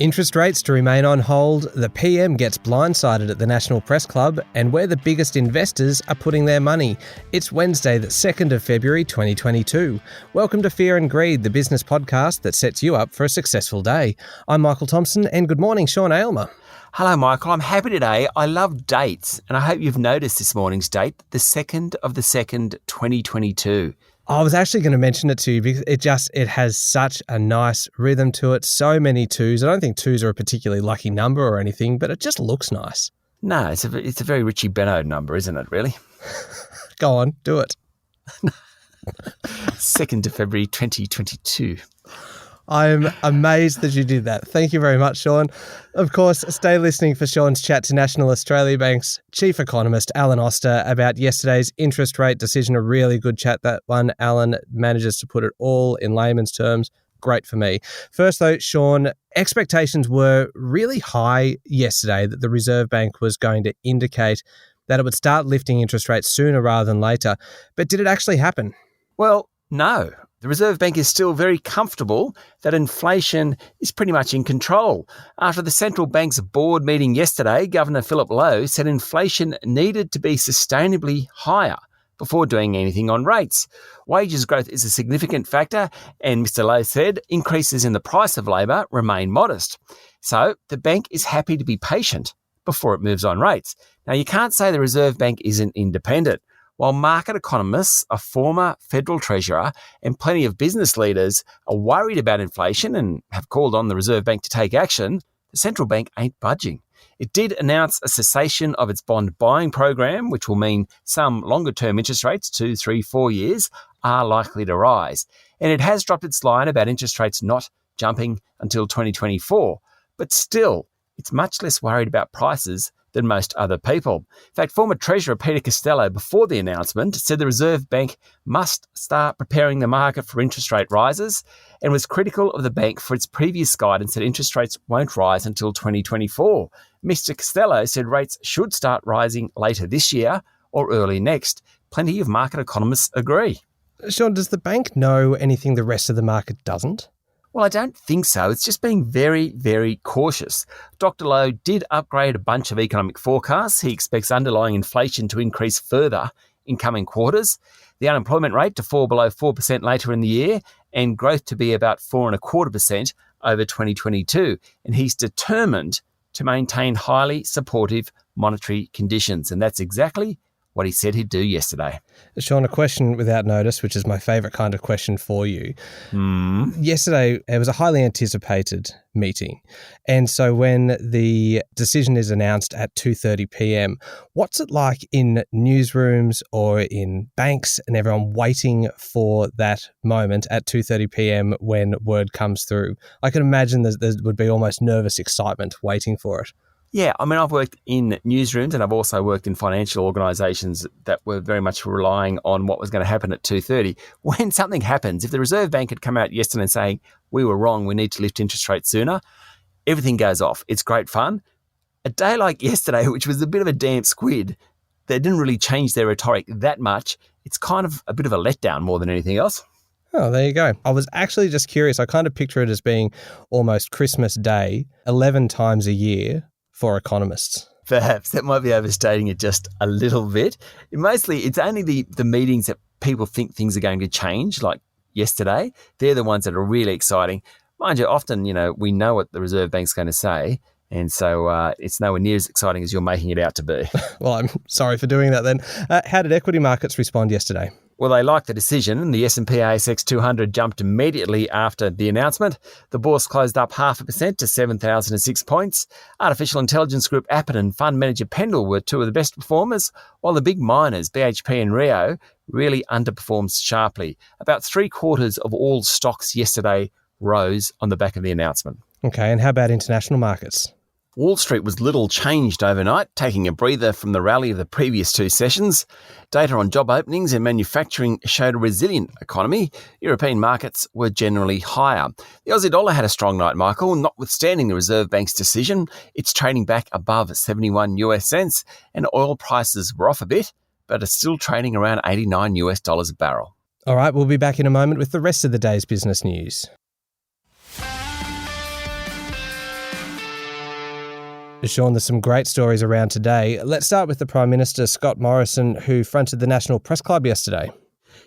Interest rates to remain on hold, the PM gets blindsided at the National Press Club, and where the biggest investors are putting their money. It's Wednesday, the 2nd of February 2022. Welcome to Fear and Greed, the business podcast that sets you up for a successful day. I'm Michael Thompson, and good morning, Sean Aylmer. Hello, Michael. I'm happy today. I love dates, and I hope you've noticed this morning's date, the 2nd of the 2nd, 2022. I was actually going to mention it to you because it has such a nice rhythm to it. So many twos. I don't think twos are a particularly lucky number or anything, but it just looks nice. No, it's a very Richie Benaud number, isn't it, really? Go on, do it. 2nd of February 2022. I'm amazed that you did that. Thank you very much, Sean. Of course, stay listening for Sean's chat to National Australia Bank's Chief Economist, Alan Oster, about yesterday's interest rate decision. A really good chat, that one. Alan manages to put it all in layman's terms. Great for me. First, though, Sean, expectations were really high yesterday that the Reserve Bank was going to indicate that it would start lifting interest rates sooner rather than later. But did it actually happen? Well, no. The Reserve Bank is still very comfortable that inflation is pretty much in control. After the central bank's board meeting yesterday, Governor Philip Lowe said inflation needed to be sustainably higher before doing anything on rates. Wages growth is a significant factor, and Mr. Lowe said increases in the price of labour remain modest. So the bank is happy to be patient before it moves on rates. Now, you can't say the Reserve Bank isn't independent. While market economists, a former federal treasurer, and plenty of business leaders are worried about inflation and have called on the Reserve Bank to take action, the central bank ain't budging. It did announce a cessation of its bond buying program, which will mean some longer-term interest rates, 2, 3, 4 years, are likely to rise. And it has dropped its line about interest rates not jumping until 2024. But still, it's much less worried about prices than most other people. In fact, former Treasurer Peter Costello, before the announcement, said the Reserve Bank must start preparing the market for interest rate rises and was critical of the bank for its previous guidance that interest rates won't rise until 2024. Mr. Costello said rates should start rising later this year or early next. Plenty of market economists agree. Sean, does the bank know anything the rest of the market doesn't? Well, I don't think so. It's just being very, very cautious. Dr. Lowe did upgrade a bunch of economic forecasts. He expects underlying inflation to increase further in coming quarters, the unemployment rate to fall below 4% later in the year, and growth to be about 4.25% over 2022. And he's determined to maintain highly supportive monetary conditions. And that's exactly what he said he'd do yesterday. Sean, a question without notice, which is my favourite kind of question for you. Yesterday, it was a highly anticipated meeting. And so when the decision is announced at 2:30 p.m, what's it like in newsrooms or in banks and everyone waiting for that moment at 2:30 p.m. when word comes through? I can imagine there would be almost nervous excitement waiting for it. Yeah, I mean, I've worked in newsrooms and I've also worked in financial organisations that were very much relying on what was going to happen at 2:30. When something happens, if the Reserve Bank had come out yesterday saying, we were wrong, we need to lift interest rates sooner, everything goes off. It's great fun. A day like yesterday, which was a bit of a damp squid, they didn't really change their rhetoric that much. It's kind of a bit of a letdown more than anything else. Oh, there you go. I was actually just curious. I kind of picture it as being almost Christmas Day, 11 times a year, for economists. Perhaps that might be overstating it just a little bit. Mostly, it's only the meetings that people think things are going to change, like yesterday. They're the ones that are really exciting. Mind you, often, we know what the Reserve Bank's going to say, and so it's nowhere near as exciting as you're making it out to be. Well, I'm sorry for doing that then. How did equity markets respond yesterday? Well, they liked the decision, and the S&P ASX 200 jumped immediately after the announcement. The bourse closed up 0.5% to 7,006 points. Artificial intelligence group Appen and fund manager Pendle were two of the best performers, while the big miners, BHP and Rio, really underperformed sharply. About 3/4 of all stocks yesterday rose on the back of the announcement. Okay, and how about international markets? Wall Street was little changed overnight, taking a breather from the rally of the previous two sessions. Data on job openings and manufacturing showed a resilient economy. European markets were generally higher. The Aussie dollar had a strong night, Michael, notwithstanding the Reserve Bank's decision. It's trading back above 71 US cents, and oil prices were off a bit, but are still trading around $89 a barrel. All right, we'll be back in a moment with the rest of the day's business news. Sean, there's some great stories around today. Let's start with the Prime Minister, Scott Morrison, who fronted the National Press Club yesterday.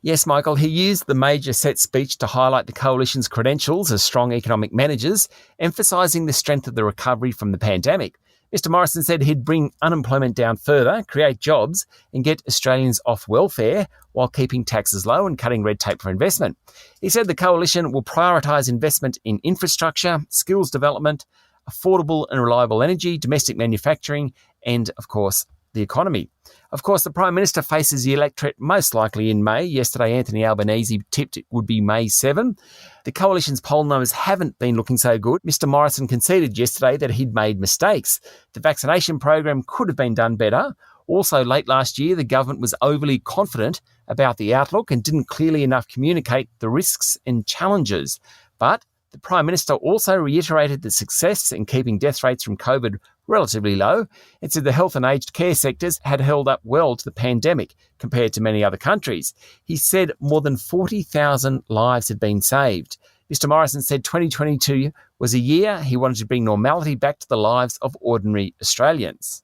Yes, Michael, he used the major set speech to highlight the coalition's credentials as strong economic managers, emphasising the strength of the recovery from the pandemic. Mr Morrison said he'd bring unemployment down further, create jobs and get Australians off welfare while keeping taxes low and cutting red tape for investment. He said the coalition will prioritise investment in infrastructure, skills development, affordable and reliable energy, domestic manufacturing and, of course, the economy. Of course, the Prime Minister faces the electorate most likely in May. Yesterday, Anthony Albanese tipped it would be May 7. The coalition's poll numbers haven't been looking so good. Mr Morrison conceded yesterday that he'd made mistakes. The vaccination program could have been done better. Also, late last year, the government was overly confident about the outlook and didn't clearly enough communicate the risks and challenges. But the Prime Minister also reiterated the success in keeping death rates from COVID relatively low and said the health and aged care sectors had held up well to the pandemic compared to many other countries. He said more than 40,000 lives had been saved. Mr Morrison said 2022 was a year he wanted to bring normality back to the lives of ordinary Australians.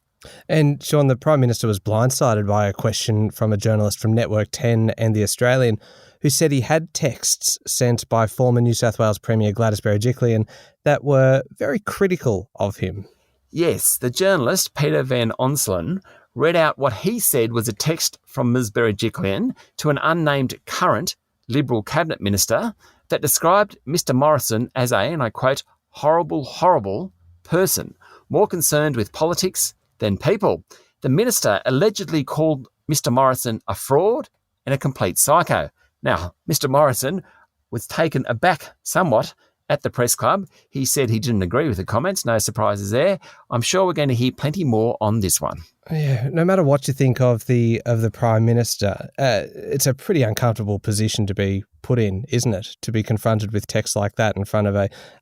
And Sean, the Prime Minister was blindsided by a question from a journalist from Network 10 and The Australian who said he had texts sent by former New South Wales Premier Gladys Berejiklian that were very critical of him. Yes, the journalist, Peter Van Onselen, read out what he said was a text from Ms Berejiklian to an unnamed current Liberal Cabinet Minister that described Mr Morrison as a, and I quote, horrible person, more concerned with politics than people. The minister allegedly called Mr Morrison a fraud and a complete psycho. Now, Mr Morrison was taken aback somewhat at the press club. He said he didn't agree with the comments. No surprises there. I'm sure we're going to hear plenty more on this one. Yeah, no matter what you think of the Prime Minister, it's a pretty uncomfortable position to be put in, isn't it? To be confronted with text like that in front of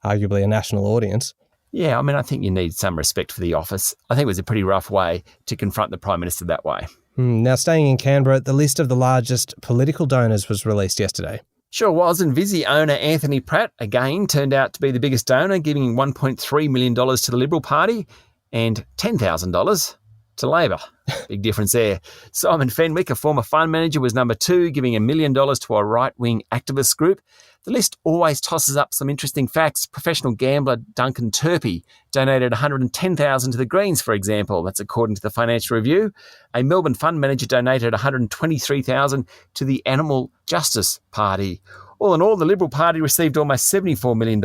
arguably a national audience. Yeah, I mean, I think you need some respect for the office. I think it was a pretty rough way to confront the Prime Minister that way. Now, staying in Canberra, the list of the largest political donors was released yesterday. Sure was, and Visy owner Anthony Pratt, again, turned out to be the biggest donor, giving $1.3 million to the Liberal Party and $10,000 to Labor. Big difference there. Simon Fenwick, a former fund manager, was number 2, giving $1 million to a right-wing activist group. The list always tosses up some interesting facts. Professional gambler Duncan Turpie donated $110,000 to the Greens, for example. That's according to the Financial Review. A Melbourne fund manager donated $123,000 to the Animal Justice Party. All in all, the Liberal Party received almost $74 million.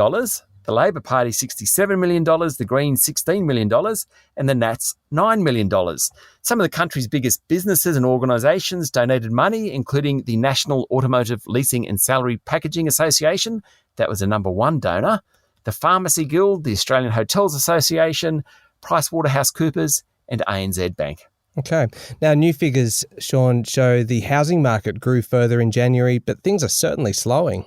The Labor Party $67 million, the Greens $16 million, and the Nats $9 million. Some of the country's biggest businesses and organisations donated money, including the National Automotive Leasing and Salary Packaging Association. That was the number 1 donor. The Pharmacy Guild, the Australian Hotels Association, PricewaterhouseCoopers and ANZ Bank. Okay. Now, new figures, Sean, show the housing market grew further in January, but things are certainly slowing.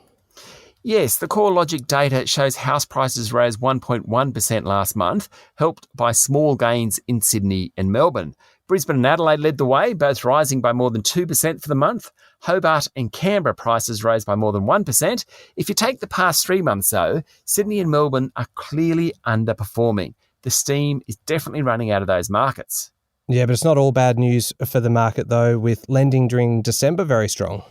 Yes, the CoreLogic data shows house prices rose 1.1% last month, helped by small gains in Sydney and Melbourne. Brisbane and Adelaide led the way, both rising by more than 2% for the month. Hobart and Canberra prices rose by more than 1%. If you take the past 3 months, though, Sydney and Melbourne are clearly underperforming. The steam is definitely running out of those markets. Yeah, but it's not all bad news for the market, though, with lending during December very strong.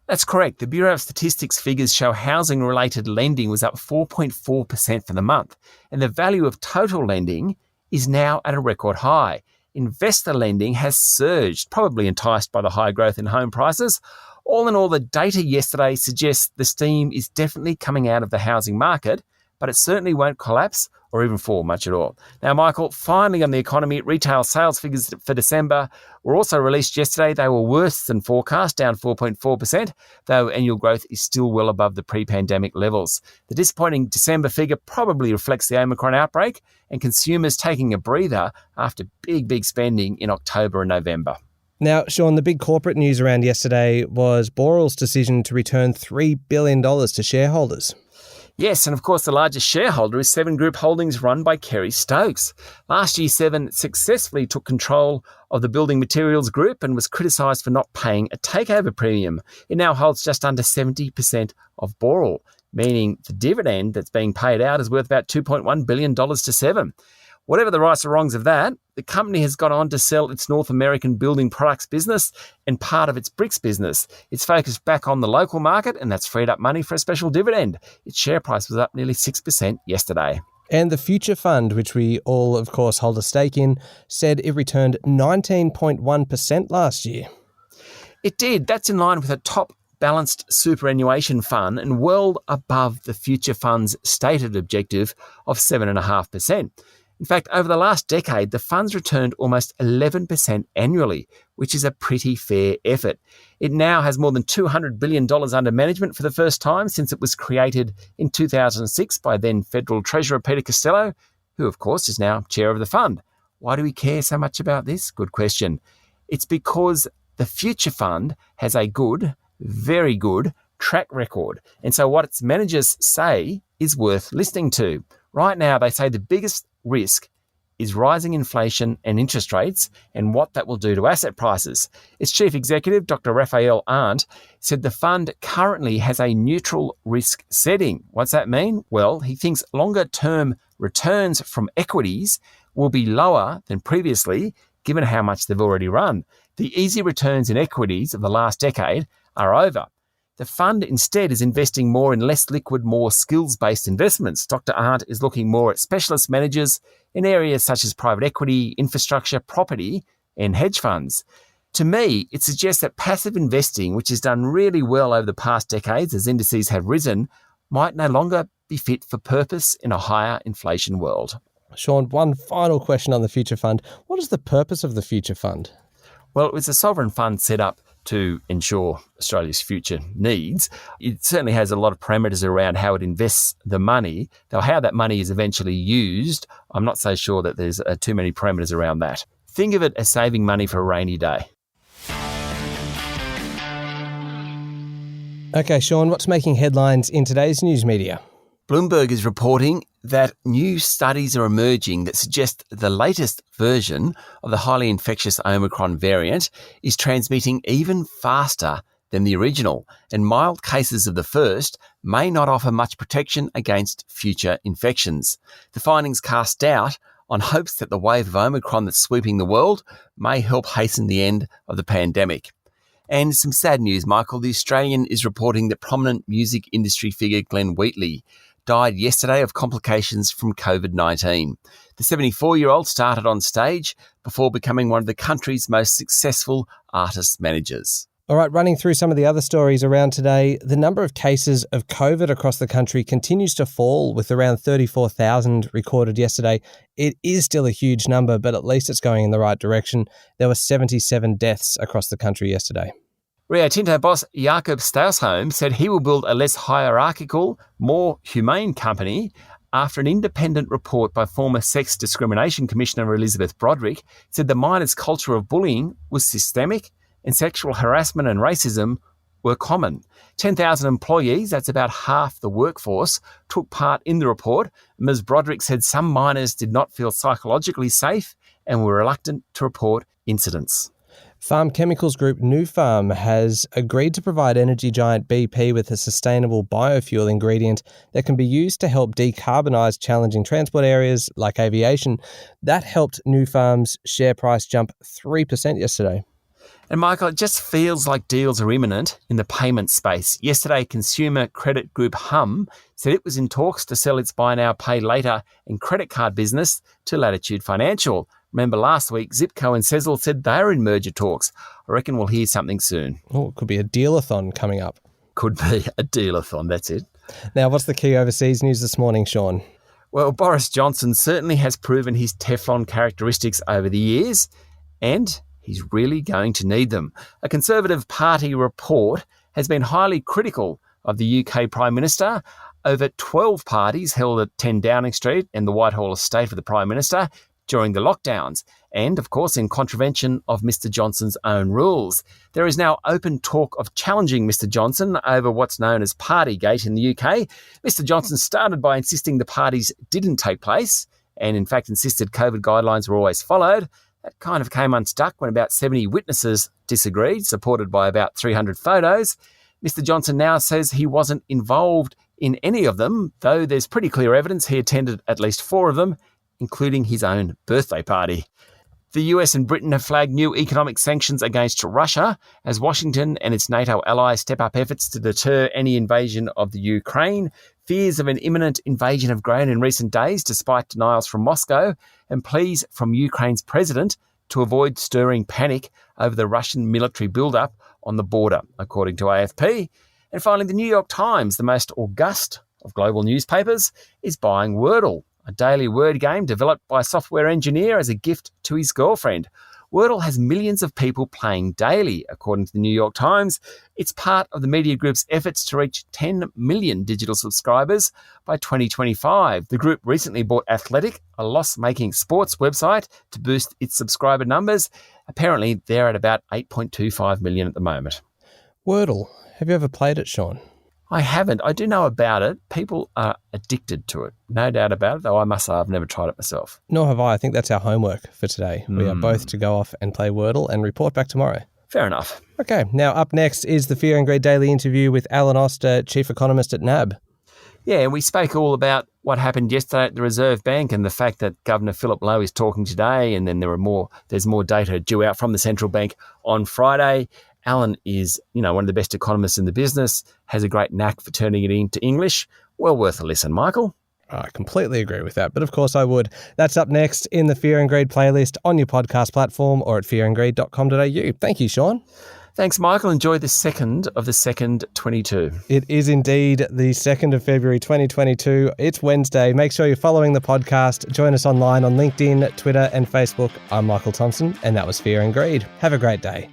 That's correct. The Bureau of Statistics figures show housing-related lending was up 4.4% for the month, and the value of total lending is now at a record high. Investor lending has surged, probably enticed by the high growth in home prices. All in all, the data yesterday suggests the steam is definitely coming out of the housing market, but it certainly won't collapse or even fall much at all. Now, Michael, finally on the economy, retail sales figures for December were also released yesterday. They were worse than forecast, down 4.4%, though annual growth is still well above the pre-pandemic levels. The disappointing December figure probably reflects the Omicron outbreak and consumers taking a breather after big spending in October and November. Now, Sean, the big corporate news around yesterday was Boral's decision to return $3 billion to shareholders. Yes, and of course the largest shareholder is Seven Group Holdings run by Kerry Stokes. Last year, Seven successfully took control of the building materials group and was criticised for not paying a takeover premium. It now holds just under 70% of Boral, meaning the dividend that's being paid out is worth about $2.1 billion to Seven. Whatever the rights or wrongs of that, the company has gone on to sell its North American building products business and part of its bricks business. It's focused back on the local market, and that's freed up money for a special dividend. Its share price was up nearly 6% yesterday. And the Future Fund, which we all, of course, hold a stake in, said it returned 19.1% last year. It did. That's in line with a top balanced superannuation fund and well above the Future Fund's stated objective of 7.5%. In fact, over the last decade, the fund's returned almost 11% annually, which is a pretty fair effort. It now has more than $200 billion under management for the first time since it was created in 2006 by then Federal Treasurer Peter Costello, who, of course, is now chair of the fund. Why do we care so much about this? Good question. It's because the Future Fund has a good, very good track record. And so what its managers say is worth listening to. Right now, they say the biggest risk is rising inflation and interest rates and what that will do to asset prices. Its chief executive, Dr. Raphael Arndt, said the fund currently has a neutral risk setting. What's that mean? Well, he thinks longer-term returns from equities will be lower than previously, given how much they've already run. The easy returns in equities of the last decade are over. The fund instead is investing more in less liquid, more skills-based investments. Dr. Arndt is looking more at specialist managers in areas such as private equity, infrastructure, property, and hedge funds. To me, it suggests that passive investing, which has done really well over the past decades as indices have risen, might no longer be fit for purpose in a higher inflation world. Sean, one final question on the Future Fund. What is the purpose of the Future Fund? Well, it was a sovereign fund set up to ensure Australia's future needs. It certainly has a lot of parameters around how it invests the money, though how that money is eventually used, I'm not so sure that there's too many parameters around that. Think of it as saving money for a rainy day. Okay, Sean, what's making headlines in today's news media? Bloomberg is reporting that new studies are emerging that suggest the latest version of the highly infectious Omicron variant is transmitting even faster than the original, and mild cases of the first may not offer much protection against future infections. The findings cast doubt on hopes that the wave of Omicron that's sweeping the world may help hasten the end of the pandemic. And some sad news, Michael. The Australian is reporting that prominent music industry figure Glenn Wheatley died yesterday of complications from COVID-19. The 74-year-old started on stage before becoming one of the country's most successful artist managers. All right, running through some of the other stories around today, the number of cases of COVID across the country continues to fall, with around 34,000 recorded yesterday. It is still a huge number, but at least it's going in the right direction. There were 77 deaths across the country yesterday. Rio Tinto boss Jakob Stausholm said he will build a less hierarchical, more humane company after an independent report by former Sex Discrimination Commissioner Elizabeth Broderick said the miner's culture of bullying was systemic and sexual harassment and racism were common. 10,000 employees, that's about half the workforce, took part in the report. Ms. Broderick said some miners did not feel psychologically safe and were reluctant to report incidents. Farm chemicals group Nufarm has agreed to provide energy giant BP with a sustainable biofuel ingredient that can be used to help decarbonise challenging transport areas like aviation. That helped Nufarm's share price jump 3% yesterday. And Michael, it just feels like deals are imminent in the payment space. Yesterday, consumer credit group Hum said it was in talks to sell its buy now, pay later and credit card business to Latitude Financial. Remember last week, Zipco and Sezzle said they were in merger talks. I reckon we'll hear something soon. Oh, it could be a deal-a-thon coming up. Could be a deal-a-thon, that's it. Now, what's the key overseas news this morning, Sean? Well, Boris Johnson certainly has proven his Teflon characteristics over the years, and he's really going to need them. A Conservative Party report has been highly critical of the UK Prime Minister. Over 12 parties held at 10 Downing Street and the Whitehall estate for the Prime Minister during the lockdowns, and, of course, in contravention of Mr Johnson's own rules. There is now open talk of challenging Mr Johnson over what's known as Partygate in the UK. Mr Johnson started by insisting the parties didn't take place, and in fact insisted COVID guidelines were always followed. That kind of came unstuck when about 70 witnesses disagreed, supported by about 300 photos. Mr Johnson now says he wasn't involved in any of them, though there's pretty clear evidence he attended at least 4 of them including his own birthday party. The US and Britain have flagged new economic sanctions against Russia as Washington and its NATO allies step up efforts to deter any invasion of the Ukraine. Fears of an imminent invasion have grown in recent days despite denials from Moscow and pleas from Ukraine's president to avoid stirring panic over the Russian military build-up on the border, according to AFP. And finally, the New York Times, the most august of global newspapers, is buying Wordle, a daily word game developed by a software engineer as a gift to his girlfriend. Wordle has millions of people playing daily, according to the New York Times. It's part of the media group's efforts to reach 10 million digital subscribers by 2025. The group recently bought Athletic, a loss-making sports website, to boost its subscriber numbers. Apparently, they're at about 8.25 million at the moment. Wordle. Have you ever played it, Sean? I haven't. I do know about it. People are addicted to it. No doubt about it, though I must say I've never tried it myself. Nor have I. I think that's our homework for today. We are both to go off and play Wordle and report back tomorrow. Fair enough. Okay, now up next is the Fear and Greed Daily interview with Alan Oster, Chief Economist at NAB. Yeah, we spoke all about what happened yesterday at the Reserve Bank and the fact that Governor Philip Lowe is talking today, and then there's more data due out from the central bank on Friday. Alan is, one of the best economists in the business, has a great knack for turning it into English. Well worth a listen, Michael. I completely agree with that, but of course I would. That's up next in the Fear and Greed playlist on your podcast platform or at fearandgreed.com.au. Thank you, Sean. Thanks, Michael. Enjoy the 2nd of the 2nd 22. It is indeed the 2nd of February 2022. It's Wednesday. Make sure you're following the podcast. Join us online on LinkedIn, Twitter and Facebook. I'm Michael Thompson, and that was Fear and Greed. Have a great day.